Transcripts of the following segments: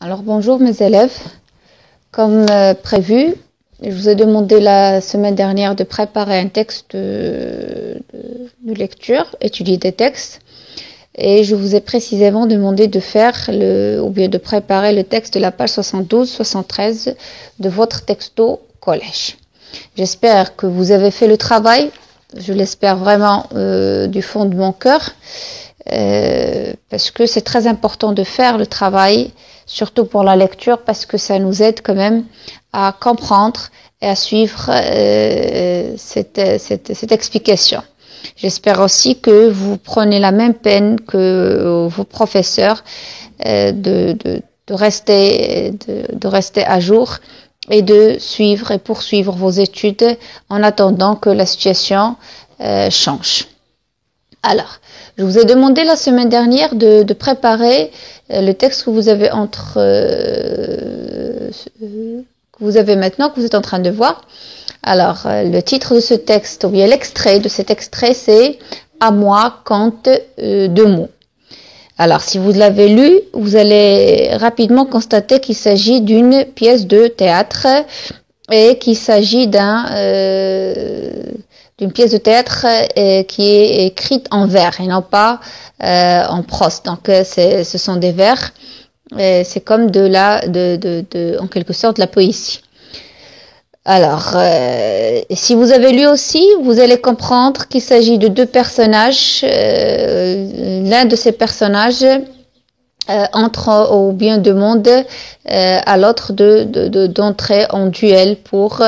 Alors bonjour mes élèves, comme prévu, je vous ai demandé la semaine dernière de préparer un texte de lecture, étudier des textes, et je vous ai précisément demandé de faire ou bien de préparer le texte de la page 72-73 de votre texto collège. J'espère que vous avez fait le travail, je l'espère vraiment du fond de mon cœur, parce que c'est très important de faire le travail, surtout pour la lecture, parce que ça nous aide quand même à comprendre et à suivre cette explication. J'espère aussi que vous prenez la même peine que vos professeurs de rester à jour et de suivre et poursuivre vos études en attendant que la situation change. Alors, je vous ai demandé la semaine dernière de préparer le texte que vous avez que vous avez maintenant, que vous êtes en train de voir. Alors, le titre de ce texte, ou bien l'extrait de cet extrait, c'est « À moi, compte deux mots ». Alors, si vous l'avez lu, vous allez rapidement constater qu'il s'agit d'une pièce de théâtre et qu'il s'agit d'une pièce de théâtre qui est écrite en vers et non pas en prose. Donc, ce sont des vers. C'est comme en quelque sorte, de la poésie. Alors, si vous avez lu aussi, vous allez comprendre qu'il s'agit de deux personnages. L'un de ces personnages entre au bien de monde à l'autre d'entrer en duel pour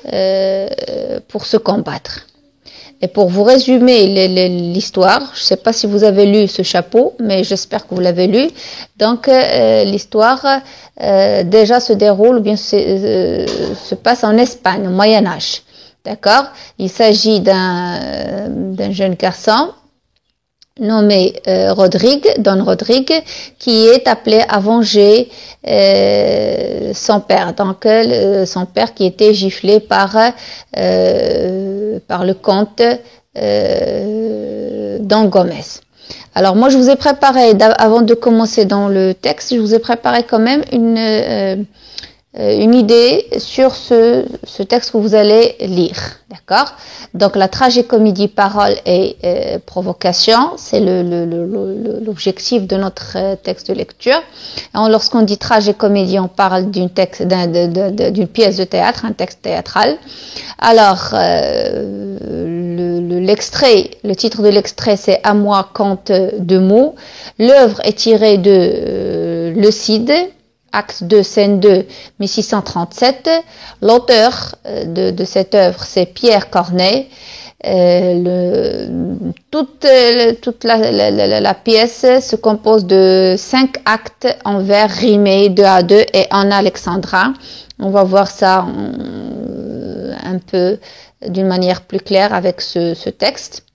se combattre. Et pour vous résumer l'histoire, je ne sais pas si vous avez lu ce chapeau, mais j'espère que vous l'avez lu. Donc l'histoire déjà se déroule, ou bien se passe en Espagne, au Moyen Âge. D'accord ? Il s'agit d'un jeune garçon nommé Don Rodrigue, qui est appelé à venger son père. Donc son père qui était giflé par le comte Don Gomez. Alors moi je vous ai préparé, avant de commencer dans le texte, je vous ai préparé quand même une idée sur ce texte que vous allez lire, d'accord? Donc la tragécomédie parole et provocation, c'est l'objectif de notre texte de lecture. Lorsqu'on dit tragécomédie, on parle d'une pièce de théâtre, un texte théâtral. Alors le titre de l'extrait c'est « À moi, compte deux mots ». L'œuvre est tirée de Le Cid, Acte 2, scène 2, 1637. L'auteur de cette œuvre, c'est Pierre Corneille. Toute la pièce se compose de 5 actes en vers rimés 2 à 2 et en alexandrin. On va voir ça un peu d'une manière plus claire avec ce texte.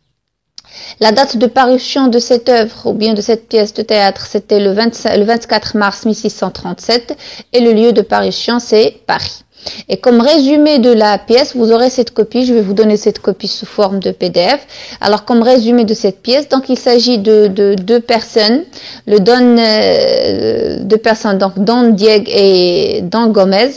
La date de parution de cette œuvre ou bien de cette pièce de théâtre, c'était le 24 mars 1637 et le lieu de parution, c'est Paris. Et comme résumé de la pièce, vous aurez cette copie, je vais vous donner cette copie sous forme de PDF. Alors comme résumé de cette pièce, donc il s'agit de deux personnes, deux personnes, donc Don Diego et Don Gomez,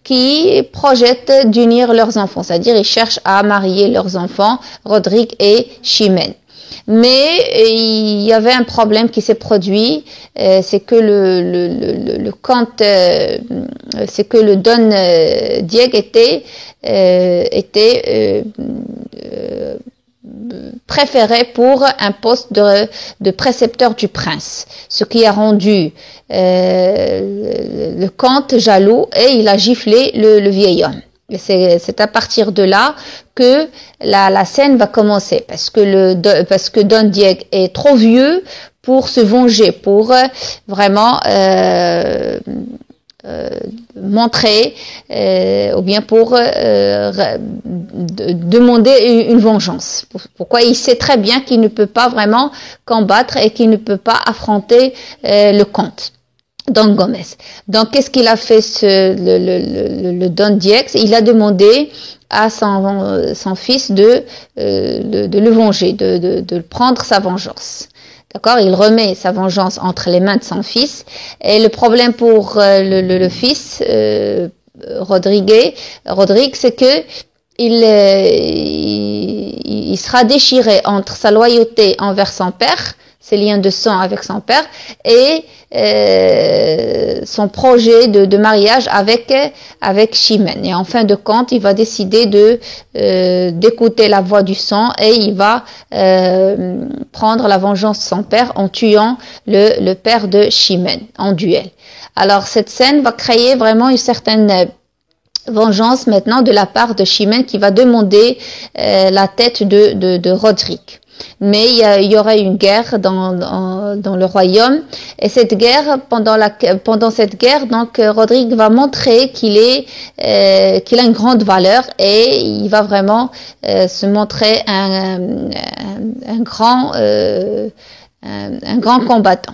qui projettent d'unir leurs enfants, c'est-à-dire ils cherchent à marier leurs enfants, Rodrigue et Chimène. Mais il y avait un problème qui s'est produit, c'est que le comte, c'est que le Don Diego était préféré pour un poste de précepteur du prince, ce qui a rendu le comte jaloux et il a giflé le vieil homme. Et c'est à partir de là que la scène va commencer, parce que Don Diego est trop vieux pour se venger, pour vraiment montrer ou bien pour demander une vengeance. Pourquoi il sait très bien qu'il ne peut pas vraiment combattre et qu'il ne peut pas affronter le comte Don Gomez. Donc qu'est-ce qu'il a fait le Don Diego? Il a demandé à son fils de le venger, de prendre sa vengeance. D'accord, il remet sa vengeance entre les mains de son fils. Et le problème pour le fils, Rodrigue, c'est que il sera déchiré entre sa loyauté envers son père, ses liens de sang avec son père, et son projet de mariage avec Chimène. Et en fin de compte, il va décider d'écouter la voix du sang et il va prendre la vengeance de son père en tuant le père de Chimène en duel. Alors cette scène va créer vraiment une certaine vengeance maintenant de la part de Chimène qui va demander la tête de Rodrigue. Mais il y aurait une guerre dans le royaume, et cette guerre, pendant cette guerre, donc Rodrigue va montrer qu'il a une grande valeur et il va vraiment se montrer un grand combattant.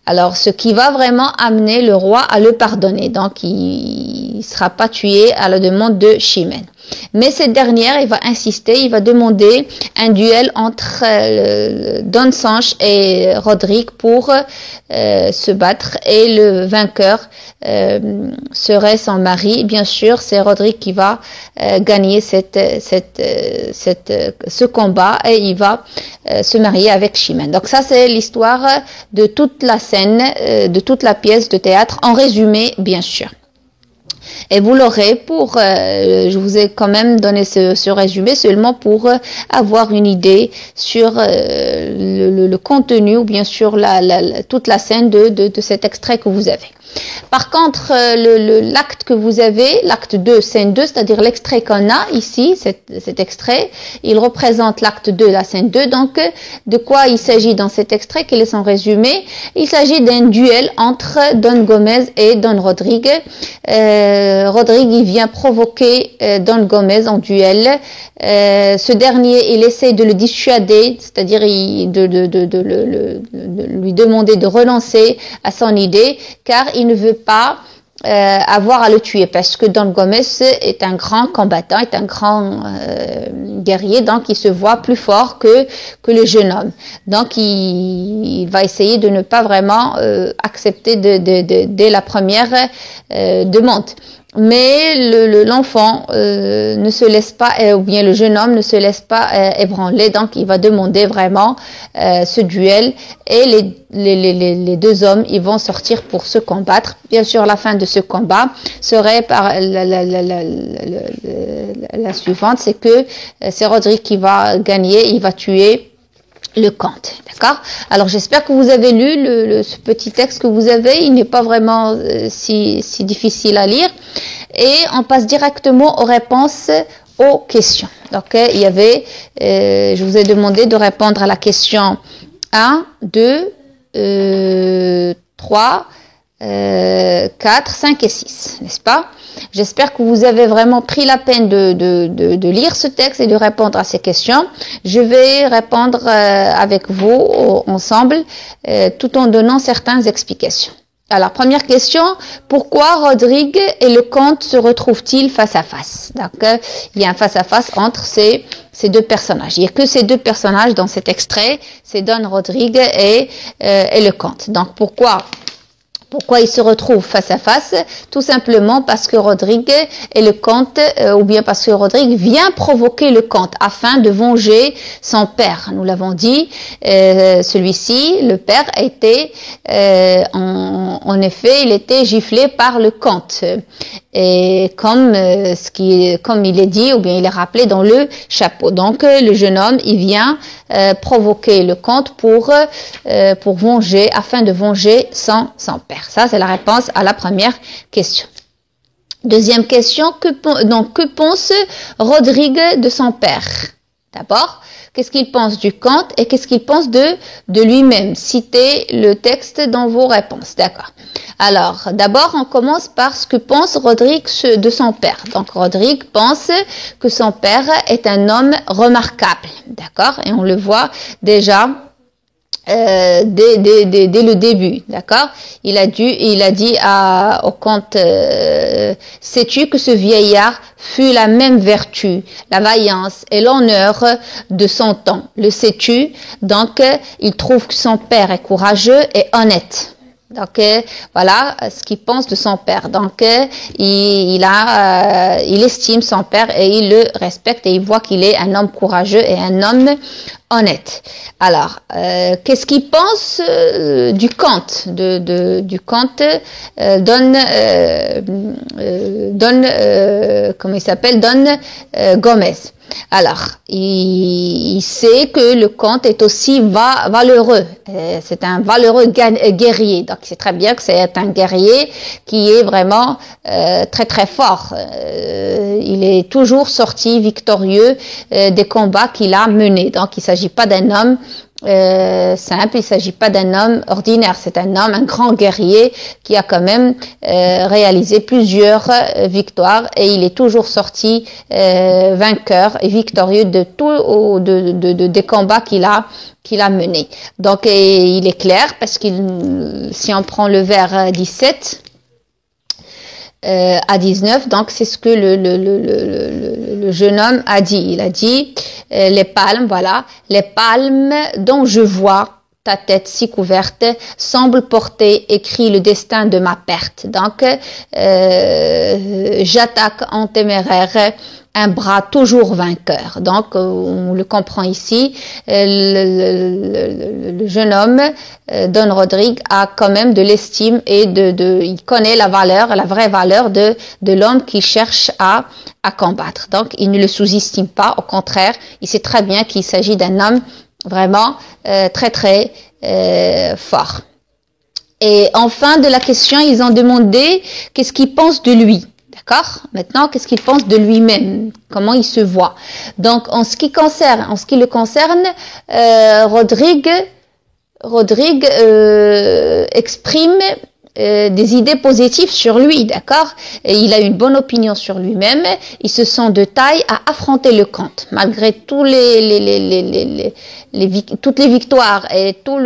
Alors, ce qui va vraiment amener le roi à le pardonner. Donc, il sera pas tué à la demande de Chimène. Mais cette dernière, il va insister, il va demander un duel entre Don Sanche et Rodrigue pour se battre, et le vainqueur serait son mari. Bien sûr, c'est Rodrigue qui va gagner ce combat, et il va se marier avec Chimène. Donc ça, c'est l'histoire de toute la scène, de toute la pièce de théâtre, en résumé, bien sûr. Et vous l'aurez je vous ai quand même donné ce résumé seulement pour avoir une idée sur le contenu, ou bien sûr toute la scène de cet extrait que vous avez. Par contre, l'acte que vous avez, l'acte 2, scène 2, c'est-à-dire l'extrait qu'on a ici, cet extrait, il représente l'acte 2, la scène 2. Donc, de quoi il s'agit dans cet extrait? Quel est son résumé? Il s'agit d'un duel entre Don Gomez et Don Rodrigue. Rodrigue, il vient provoquer Don Gomez en duel. Ce dernier, il essaie de le dissuader, c'est-à-dire de lui demander de renoncer à son idée, car il ne veut pas avoir à le tuer, parce que Don Gomez est un grand combattant, est un grand guerrier, donc il se voit plus fort que le jeune homme. Donc il va essayer de ne pas vraiment accepter dès la première demande. Mais l'enfant ne se laisse pas, ou bien le jeune homme ne se laisse pas ébranler, donc il va demander vraiment ce duel, et les deux hommes, ils vont sortir pour se combattre. Bien sûr, la fin de ce combat serait par la suivante, c'est que c'est Rodrigue qui va gagner, il va tuer le comte, d'accord? Alors j'espère que vous avez lu ce petit texte que vous avez. Il n'est pas vraiment si difficile à lire, et on passe directement aux réponses aux questions. Donc il y avait, je vous ai demandé de répondre à la question 1, 2, 3, 4, 5 et 6, n'est-ce pas? J'espère que vous avez vraiment pris la peine de lire ce texte et de répondre à ces questions. Je vais répondre avec vous ensemble, tout en donnant certaines explications. Alors, première question, pourquoi Rodrigue et le comte se retrouvent-ils face à face? Donc, il y a un face-à-face entre ces deux personnages. Il n'y a que ces deux personnages dans cet extrait, c'est Don Rodrigue et le comte. Donc, pourquoi ils se retrouvent face à face? Tout simplement parce que Rodrigue et le comte, ou bien parce que Rodrigue vient provoquer le comte afin de venger son père. Nous l'avons dit, celui-ci, le père, était, en effet, il était giflé par le comte. Et comme il est dit, ou bien il est rappelé dans le chapeau. Donc, le jeune homme, il vient provoquer le comte pour venger, afin de venger son père. Ça, c'est la réponse à la première question. Deuxième question, que pense Rodrigue de son père? D'abord, qu'est-ce qu'il pense du comte et qu'est-ce qu'il pense de lui-même? Citez le texte dans vos réponses. D'accord. Alors, d'abord, on commence par ce que pense Rodrigue de son père. Donc, Rodrigue pense que son père est un homme remarquable. D'accord? Et on le voit déjà dès le début, d'accord? Il a dit au comte, sais-tu que ce vieillard fut la même vertu, la vaillance et l'honneur de son temps? Le sais-tu? Donc, il trouve que son père est courageux et honnête. Donc voilà ce qu'il pense de son père. Donc il estime son père et il le respecte et il voit qu'il est un homme courageux et un homme honnête. Alors qu'est-ce qu'il pense du comte du comte Don Gomez. Alors, il sait que le comte est aussi valeureux. C'est un valeureux guerrier. Donc, c'est très bien que c'est un guerrier qui est vraiment très très fort. Il est toujours sorti victorieux des combats qu'il a menés. Donc, il ne s'agit pas d'un homme simple, il s'agit pas d'un homme ordinaire, c'est un homme, un grand guerrier qui a quand même réalisé plusieurs victoires et il est toujours sorti vainqueur et victorieux de tout des combats qu'il a menés. Donc il est clair parce si on prend le vers 17 à 19, donc c'est ce que le jeune homme a dit. Il a dit les palmes, voilà, les palmes dont je vois ta tête si couverte semble porter écrit le destin de ma perte. Donc j'attaque en téméraire un bras toujours vainqueur. Donc, on le comprend ici, le jeune homme, Don Rodrigue, a quand même de l'estime et il connaît la vraie valeur de l'homme qui cherche à combattre. Donc, il ne le sous-estime pas, au contraire, il sait très bien qu'il s'agit d'un homme vraiment très très fort. Et en fin de la question, ils ont demandé qu'est-ce qu'il pense de lui. D'accord? Maintenant, qu'est-ce qu'il pense de lui-même? Comment il se voit? Donc, en ce qui le concerne, Rodrigue exprime des idées positives sur lui, d'accord? Et il a une bonne opinion sur lui-même. Il se sent de taille à affronter le comte, malgré toutes les victoires et tout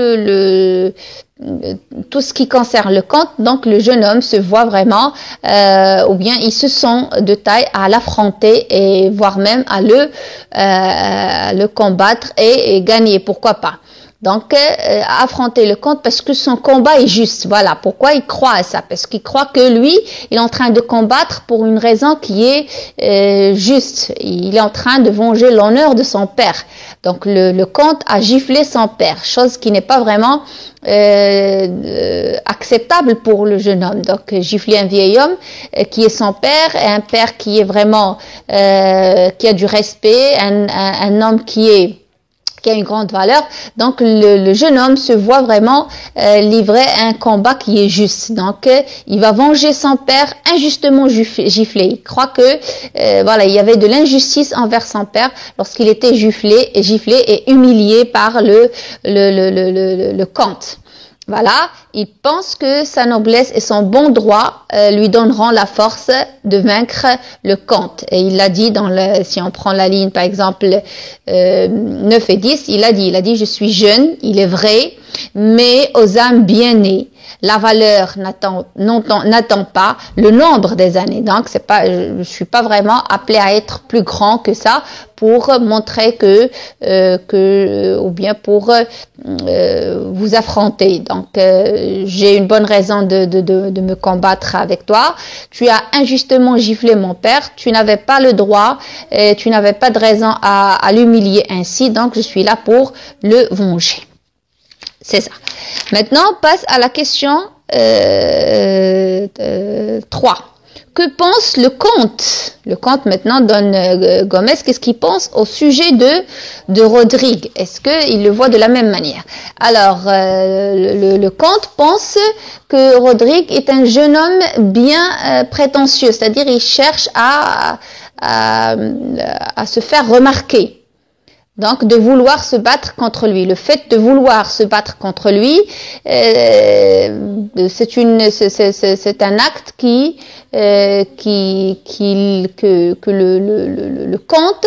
ce qui concerne le comte. Donc le jeune homme se voit vraiment, ou bien il se sent de taille à l'affronter et voire même à le combattre et gagner, pourquoi pas. Donc affronter le comte parce que son combat est juste. Voilà pourquoi il croit à ça, parce qu'il croit que lui il est en train de combattre pour une raison qui est juste. Il est en train de venger l'honneur de son père. Donc le comte a giflé son père, chose qui n'est pas vraiment acceptable pour le jeune homme. Donc gifler un vieil homme qui est son père, et un père qui est vraiment qui a du respect, un homme qui a une grande valeur. Donc le jeune homme se voit vraiment livrer un combat qui est juste. Donc il va venger son père injustement giflé. Il croit que voilà, il y avait de l'injustice envers son père lorsqu'il était giflé et humilié par le comte. Voilà, il pense que sa noblesse et son bon droit lui donneront la force de vaincre le comte. Et il l'a dit si on prend la ligne par exemple 9 et 10, il a dit je suis jeune, il est vrai, mais aux âmes bien nées. La valeur n'attend pas le nombre des années. Donc je suis pas vraiment appelé à être plus grand que ça pour montrer que ou bien pour vous affronter. Donc j'ai une bonne raison de me combattre avec toi. Tu as injustement giflé mon père, tu n'avais pas le droit, tu n'avais pas de raison à l'humilier ainsi, donc je suis là pour le venger. C'est ça. Maintenant, on passe à la question 3. Que pense le comte? Le comte maintenant Don Gomez, qu'est-ce qu'il pense au sujet de Rodrigue? Est-ce qu'il le voit de la même manière? Alors, le comte pense que Rodrigue est un jeune homme bien prétentieux, c'est-à-dire il cherche à se faire remarquer. Donc, de vouloir se battre contre lui. Le fait de vouloir se battre contre lui, c'est un acte que le comte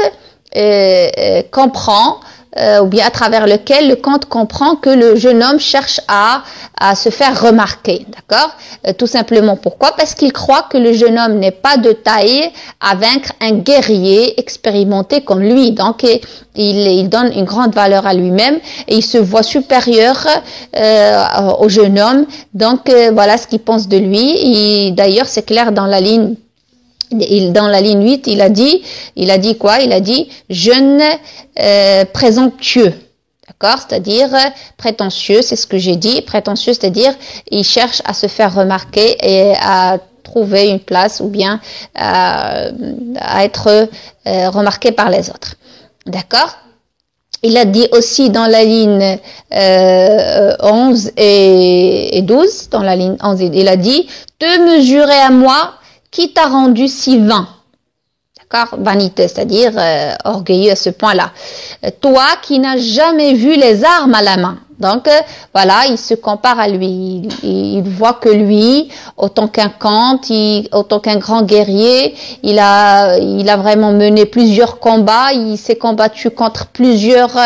comprend ou bien à travers lequel le comte comprend que le jeune homme cherche à se faire remarquer, d'accord? Tout simplement pourquoi? Parce qu'il croit que le jeune homme n'est pas de taille à vaincre un guerrier expérimenté comme lui. Donc, il donne une grande valeur à lui-même et il se voit supérieur au jeune homme. Donc, voilà ce qu'il pense de lui. D'ailleurs, c'est clair dans la ligne. Dans la ligne 8, il a dit quoi? Il a dit jeune présomptueux. D'accord? C'est-à-dire prétentieux, c'est ce que j'ai dit. Prétentieux, c'est-à-dire il cherche à se faire remarquer et à trouver une place ou bien à être remarqué par les autres. D'accord? Il a dit aussi dans la ligne 11 et 12, dans la ligne 11, il a dit « Te mesurer à moi qui t'a rendu si vain ?» D'accord? Vanité, c'est-à-dire orgueilleux à ce point-là. Toi qui n'as jamais vu les armes à la main. Donc, voilà, il se compare à lui. Il voit que lui, autant qu'un Kant, autant qu'un grand guerrier, il a vraiment mené plusieurs combats. Il s'est combattu contre plusieurs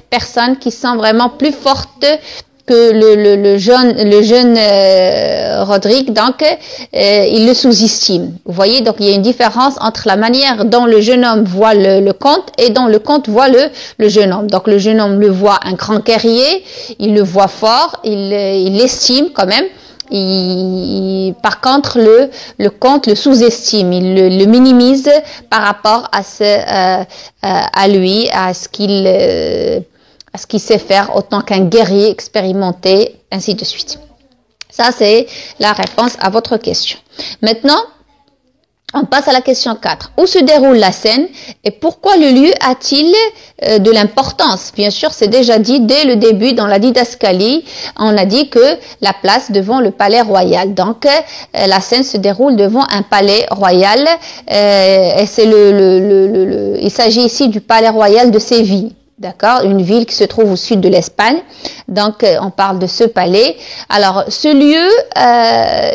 personnes qui sont vraiment plus fortes que le jeune Rodrigue, donc il le sous-estime. Vous voyez, donc il y a une différence entre la manière dont le jeune homme voit le comte et dont le comte voit le jeune homme. Donc le jeune homme le voit un grand guerrier, il le voit fort, il l'estime quand même. Par contre, le comte le sous-estime, il le minimise par rapport à lui, à ce qu'il sait faire autant qu'un guerrier expérimenté, ainsi de suite. Ça, c'est la réponse à votre question. Maintenant, on passe à la question 4. Où se déroule la scène et pourquoi le lieu a-t-il de l'importance? Bien sûr, c'est déjà dit dès le début dans la didascalie. On a dit que la place devant le palais royal. Donc, la scène se déroule devant un palais royal et c'est il s'agit ici du palais royal de Séville. D'accord, une ville qui se trouve au sud de l'Espagne. Donc, on parle de ce palais. Alors, ce lieu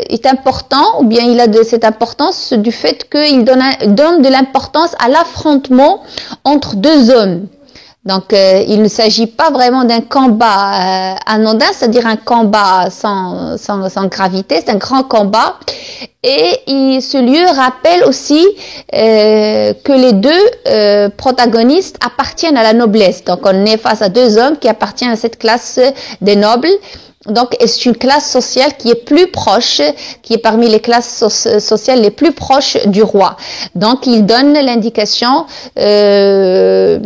est important, ou bien il a de cette importance du fait qu'il donne de l'importance à l'affrontement entre deux hommes. Donc, il ne s'agit pas vraiment d'un combat anodin, c'est-à-dire un combat sans gravité, c'est un grand combat. Et ce lieu rappelle aussi que les deux protagonistes appartiennent à la noblesse. Donc, on est face à deux hommes qui appartiennent à cette classe des nobles. Donc, c'est une classe sociale qui est plus proche, qui est parmi les classes sociales les plus proches du roi. Donc, il donne l'indication de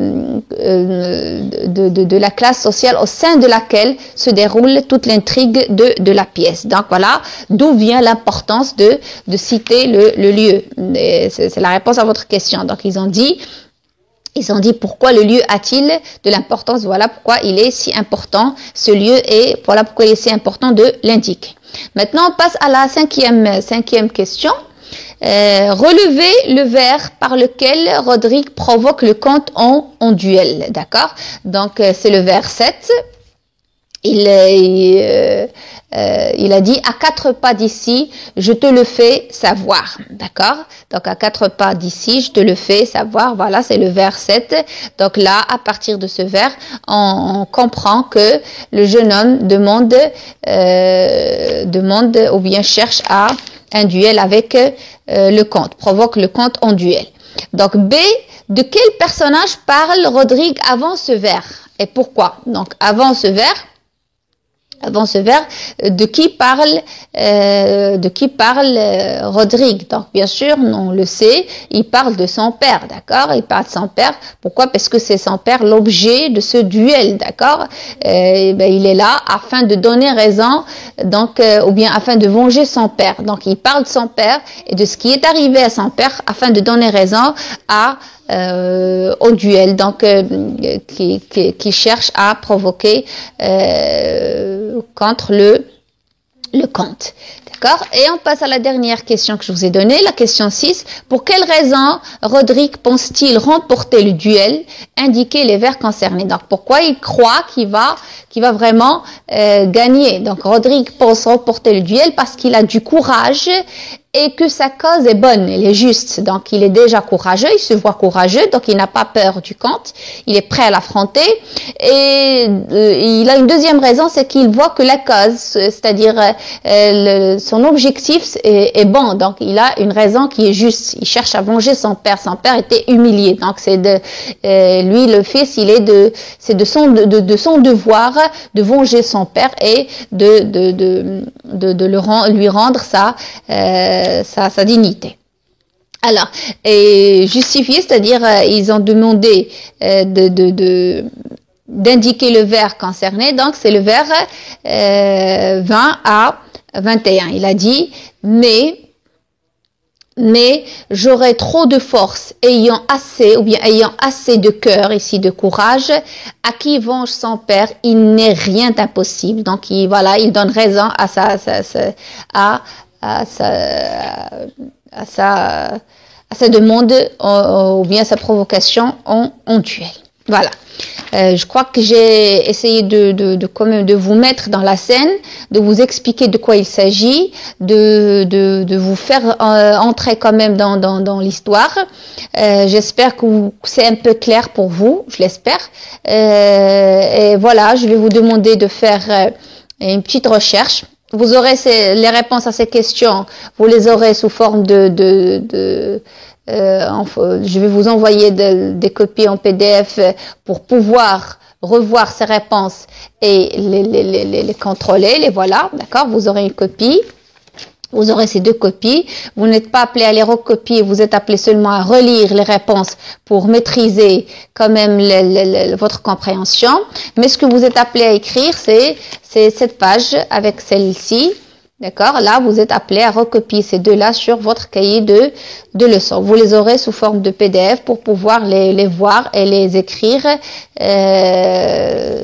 la classe sociale au sein de laquelle se déroule toute l'intrigue de la pièce. Donc, voilà d'où vient l'importance de citer le lieu. C'est la réponse à votre question. Donc, ils ont dit pourquoi le lieu a-t-il de l'importance, voilà pourquoi il est si important ce lieu et voilà pourquoi il est si important de l'indiquer. Maintenant, on passe à la cinquième question. Relever le vers par lequel Rodrigue provoque le comte en duel, d'accord? Donc, c'est le vers 7. Il a dit à 4 pas d'ici, je te le fais savoir, d'accord? Donc à 4 pas d'ici, je te le fais savoir. Voilà, c'est le vers 7. Donc là, à partir de ce vers, on comprend que le jeune homme demande ou bien cherche à un duel avec le comte, provoque le comte en duel. Donc B, de quel personnage parle Rodrigue avant ce vers et pourquoi? Donc avant ce vers, de qui parle Rodrigue? Donc bien sûr, on le sait, il parle de son père, d'accord? Il parle de son père. Pourquoi? Parce que c'est son père l'objet de ce duel, d'accord? Il est là afin de donner raison, donc ou bien afin de venger son père. Donc il parle de son père et de ce qui est arrivé à son père afin de donner raison au duel, donc qui cherche à provoquer contre le comte. D'accord? Et on passe à la dernière question que je vous ai donnée, la question 6. Pour quelle raison Rodrigue pense-t-il remporter le duel? Indiquez les vers concernés. Donc, pourquoi il croit qu'il va vraiment gagner? Donc, Rodrigue pense remporter le duel parce qu'il a du courage et que sa cause est bonne, elle est juste. Donc, il est déjà courageux, il se voit courageux, donc il n'a pas peur du compte, il est prêt à l'affronter. Et il a une deuxième raison, c'est qu'il voit que la cause, c'est-à-dire son objectif est bon. Donc, il a une raison qui est juste. Il cherche à venger son père. Son père était humilié. Donc, c'est lui, le fils, c'est de son devoir de venger son père et lui rendre sa dignité. Alors, et justifier, c'est-à-dire ils ont demandé d'indiquer le vers concerné, donc c'est le vers 20 à 21. Il a dit mais j'aurais trop de force, ayant assez de cœur, ici de courage, à qui venge son père, il n'est rien d'impossible. Donc il donne raison à sa demande ou bien sa provocation en duel. Voilà. Je crois que j'ai essayé quand même de vous mettre dans la scène, de vous expliquer de quoi il s'agit, de vous faire entrer quand même dans l'histoire. J'espère que c'est un peu clair pour vous, je l'espère. Et voilà, je vais vous demander de faire une petite recherche. Vous aurez les réponses à ces questions, vous les aurez sous forme je vais vous envoyer des copies en PDF pour pouvoir revoir ces réponses et les contrôler, les voilà, d'accord? Vous aurez une copie. Vous aurez ces deux copies. Vous n'êtes pas appelé à les recopier, vous êtes appelé seulement à relire les réponses pour maîtriser quand même votre compréhension. Mais ce que vous êtes appelé à écrire, c'est cette page avec celle-ci. D'accord? Là, vous êtes appelé à recopier ces deux-là sur votre cahier de leçons. Vous les aurez sous forme de PDF pour pouvoir les voir et les écrire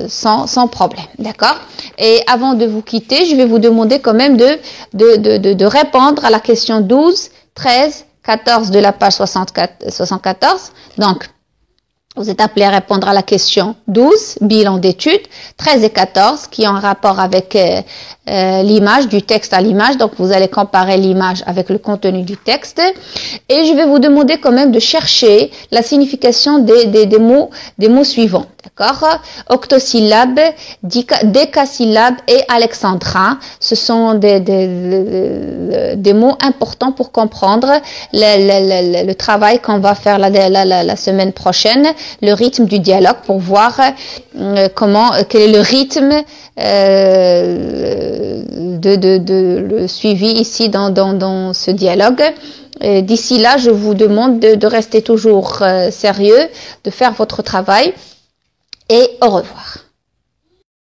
sans problème. D'accord? Et avant de vous quitter, je vais vous demander quand même de répondre à la question 12, 13, 14 de la page 74. Donc, vous êtes appelé à répondre à la question 12, bilan d'études, 13 et 14, qui ont un rapport avec l'image, du texte à l'image. Donc, vous allez comparer l'image avec le contenu du texte. Et je vais vous demander quand même de chercher la signification des mots suivants. D'accord? Octosyllabes, décasyllabes et alexandrins. Ce sont des mots importants pour comprendre le travail qu'on va faire la semaine prochaine, le rythme du dialogue, pour voir quel est le rythme le suivi ici dans ce dialogue. D'ici là, je vous demande de rester toujours sérieux, de faire votre travail et au revoir.